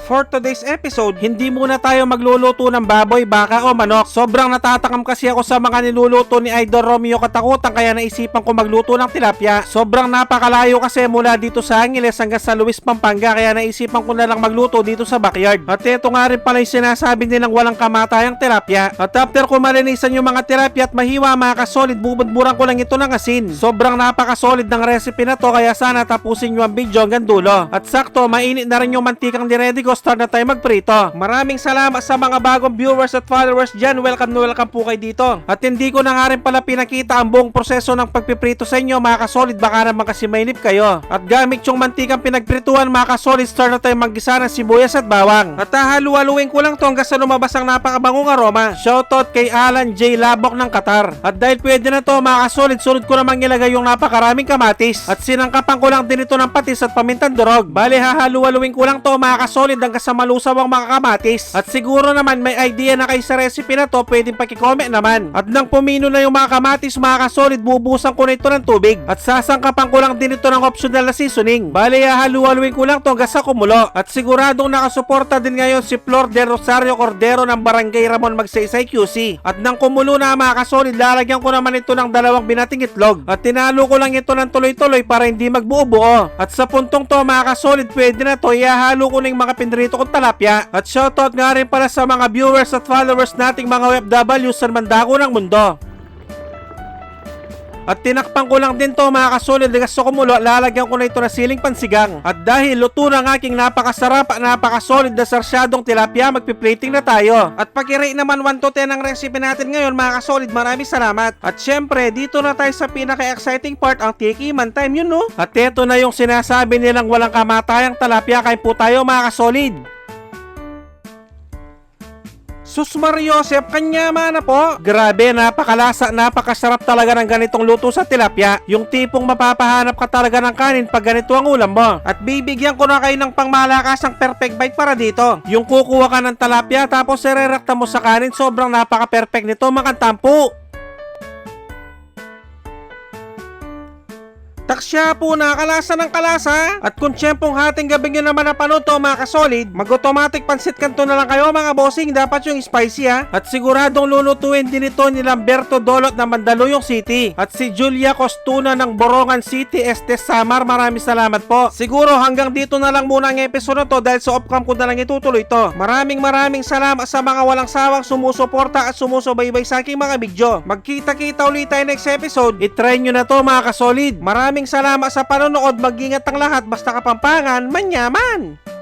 for today's episode, hindi muna tayo magluluto ng baboy, baka o manok. Sobrang natatakam kasi ako sa mga niluluto ni Idol Romeo Katakutan kaya naisipan ko magluto ng tilapia. Sobrang napakalayo kasi mula dito sa Angeles hanggang sa Luis, Pampanga kaya naisipan ko na lang magluto dito sa backyard. At ito nga rin pala yung sinasabi nilang walang kamatayang tilapia. At after ko marinisan yung mga tilapia at mahiwa mga kasolid, bubudburan ko lang ito ng asin. Sobrang napakasolid ng recipe na to kaya sana tapusin nyo ang video hanggang dulo. At sakto, mainit na rin yung mantikang diready ko, start na tayo magprito. Maraming salamat sa mga bagong viewers at followers dyan. Welcome na welcome po kayo dito. At hindi ko na nga rin pala pinakita ang buong proseso ng pagpiprito sa inyo mga kasolid, baka naman kasi mainip kayo. At gamit yung mantikang pinagprituan mga kasolid, start na tayo maggisa ng sibuyas at bawang. At hahalu-haluin ko lang to hanggang sa lumabas ang napakabangong aroma. Shoutout kay Alan J. Labok ng Qatar. At dahil pwede na to mga kasolid, sunod ko namang ilagay yung napakaraming kamatis. At sinangkapan ko lang din ito ng patis at pamintang durog. Bale hahalu-haluin ko lang to mga kasolid hanggang sa malusaw ang mga kamatis. At siguro naman may idea na kayo sa recipe na to, pwedeng paki-comment naman. At nang pumino na yung mga kamatis mga kasolid, bubusan ko na ito ng tubig. At sasangkapan ko lang din ito ng optional na seasoning. Bale hahalu-haluin ko lang to hanggang sa kumulo. At siguradong nakasuporta din ngayon si Flor de Rosario Cordero ng Barangay Ramon Magsaysay QC. At nang kumulo na mga kasolid, lalagyan ko naman ito ng 2 binating itlog. At tinalo ko lang ito ng tuloy-tuloy para hindi magbuo-buo. At sa puntong to mga kasolid, pwede na to, ihahalo ko na yung mga pinrito kong talapia. At shoutout nga rin pala sa mga viewers at followers nating mga OFW sa mandako ng mundo. At tinakpan ko lang din to mga kasolid hanggang sa kumulo, lalagyan ko na ito na siling pansigang. At dahil luto na ang aking napakasarap at napakasolid na sarsyadong tilapia, magpiplating na tayo. At pag-rate naman 1 to 10 ang recipe natin ngayon mga kasolid, maraming salamat. At syempre, dito na tayo sa pinaka-exciting part, ang tikiman time, yun no? At ito na yung sinasabi nilang walang kamatayang tilapia, kain po tayo mga kasolid. Sus Mariosep, kanyama na po. Grabe, napakalasa, napakasarap talaga ng ganitong luto sa tilapia. Yung tipong mapapahanap ka talaga ng kanin pag ganito ang ulam mo. At bibigyan ko na kayo ng pangmalakasang perfect bite para dito. Yung kukuha ka ng tilapia tapos irerekta mo sa kanin, sobrang napaka-perfect nito mga tampo. Taksya po, nakalasa ng kalasa. At kung tiyempong hating gabi nyo naman napanood to mga kasolid, mag-automatic pansit kanto na lang kayo mga bossing, dapat yung spicy ha. At siguradong lulutuin din ito ni Lamberto Dolot na Mandaluyong City. At si Julia Costuna ng Borongan City, Estes Samar, maraming salamat po. Siguro hanggang dito na lang muna ang episode na to dahil sa off-cam ko na lang itutuloy to. Maraming salamat sa mga walang sawang sumusuporta at sumusubaybay sa aking mga video. Magkita-kita ulit tayo next episode. I-try nyo na to mga kasolid. Maraming salamat sa panonood, mag-ingat ang lahat, basta Kapampangan, manyaman!